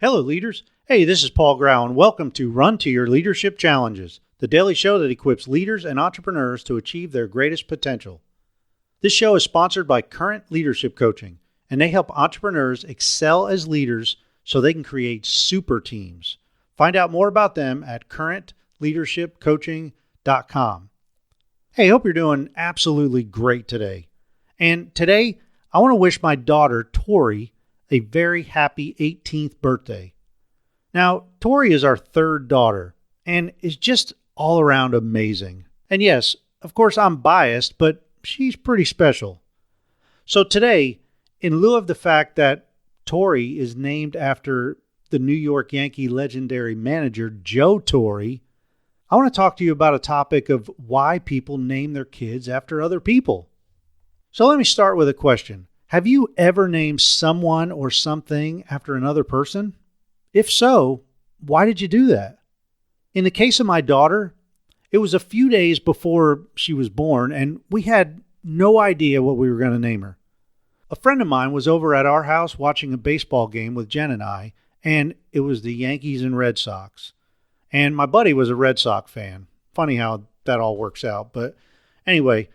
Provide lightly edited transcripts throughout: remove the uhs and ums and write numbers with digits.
Hello, leaders. Hey, this is Paul Grau, and welcome to Run to Your Leadership Challenges, the daily show that equips leaders and entrepreneurs to achieve their greatest potential. This show is sponsored by Current Leadership Coaching, and they help entrepreneurs excel as leaders so they can create super teams. Find out more about them at currentleadershipcoaching.com. Hey, hope you're doing absolutely great today. And today, I want to wish my daughter, Tori, a very happy 18th birthday. Now, Tori is our third daughter and is just all around amazing. And yes, of course I'm biased, but she's pretty special. So today, in lieu of the fact that Tori is named after the New York Yankee legendary manager Joe Torre, I want to talk to you about a topic of why people name their kids after other people. So let me start with a question. Have you ever named someone or something after another person? If so, why did you do that? In the case of my daughter, it was a few days before she was born, and we had no idea what we were going to name her. A friend of mine was over at our house watching a baseball game with Jen and I, and it was the Yankees and Red Sox. And my buddy was a Red Sox fan. Funny how that all works out. But anyway,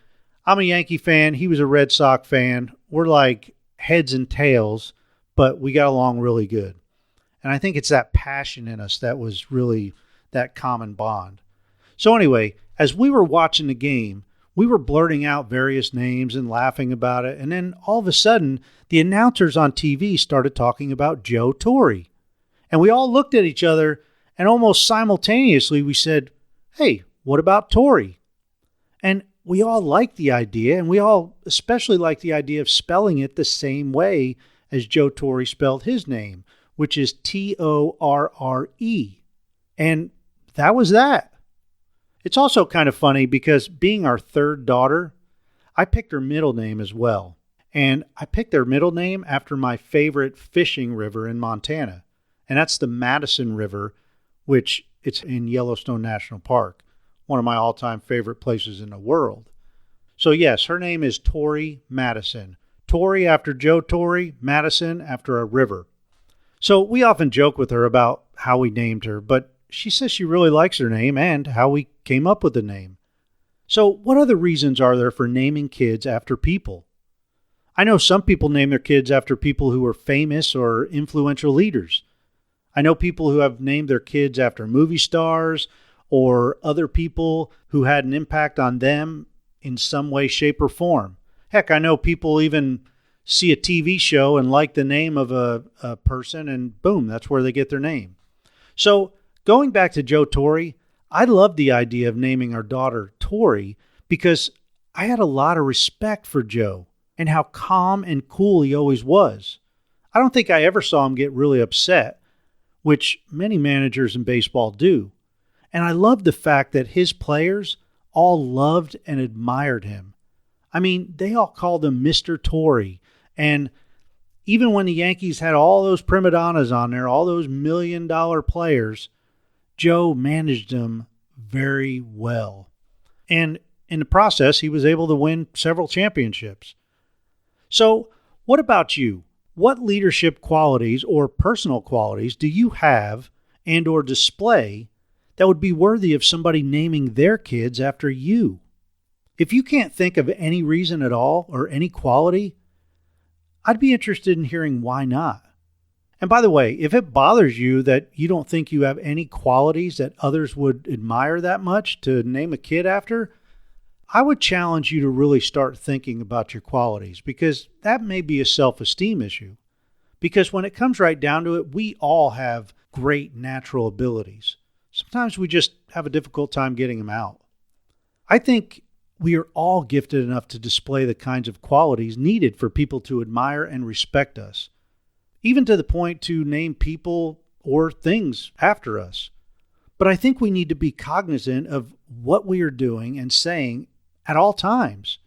I'm a Yankee fan. He was a Red Sox fan. We're like heads and tails, but we got along really good. And I think it's that passion in us that was really that common bond. So anyway, as we were watching the game, we were blurting out various names and laughing about it. And then all of a sudden, the announcers on TV started talking about Joe Torre. And we all looked at each other and almost simultaneously we said, "Hey, what about Torre?" And we all liked the idea, and we all especially liked the idea of spelling it the same way as Joe Torre spelled his name, which is Torre. And that was that. It's also kind of funny because being our third daughter, I picked her middle name as well. And I picked their middle name after my favorite fishing river in Montana. And that's the Madison River, which it's in Yellowstone National Park. One of my all-time favorite places in the world. So yes, her name is Tori Madison. Tori after Joe Torre, Madison after a river. So we often joke with her about how we named her, but she says she really likes her name and how we came up with the name. So what other reasons are there for naming kids after people? I know some people name their kids after people who are famous or influential leaders. I know people who have named their kids after movie stars or other people who had an impact on them in some way, shape, or form. Heck, I know people even see a TV show and like the name of a person, and boom, that's where they get their name. So going back to Joe Torre, I love the idea of naming our daughter Tori because I had a lot of respect for Joe and how calm and cool he always was. I don't think I ever saw him get really upset, which many managers in baseball do. And I love the fact that his players all loved and admired him. I mean, they all called him Mr. Torre. And even when the Yankees had all those prima donnas on there, all those million-dollar players, Joe managed them very well. And in the process, he was able to win several championships. So what about you? What leadership qualities or personal qualities do you have and or display that would be worthy of somebody naming their kids after you? If you can't think of any reason at all or any quality, I'd be interested in hearing why not. And by the way, if it bothers you that you don't think you have any qualities that others would admire that much to name a kid after, I would challenge you to really start thinking about your qualities because that may be a self-esteem issue. Because when it comes right down to it, we all have great natural abilities. Sometimes we just have a difficult time getting them out. I think we are all gifted enough to display the kinds of qualities needed for people to admire and respect us, even to the point to name people or things after us. But I think we need to be cognizant of what we are doing and saying at all times.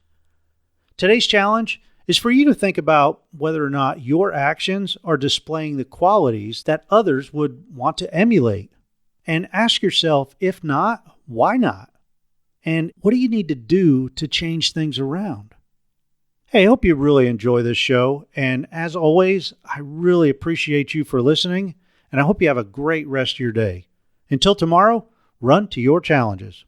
Today's challenge is for you to think about whether or not your actions are displaying the qualities that others would want to emulate. And ask yourself, if not, why not? And what do you need to do to change things around? Hey, I hope you really enjoy this show. And as always, I really appreciate you for listening. and I hope you have a great rest of your day. Until tomorrow, run to your challenges.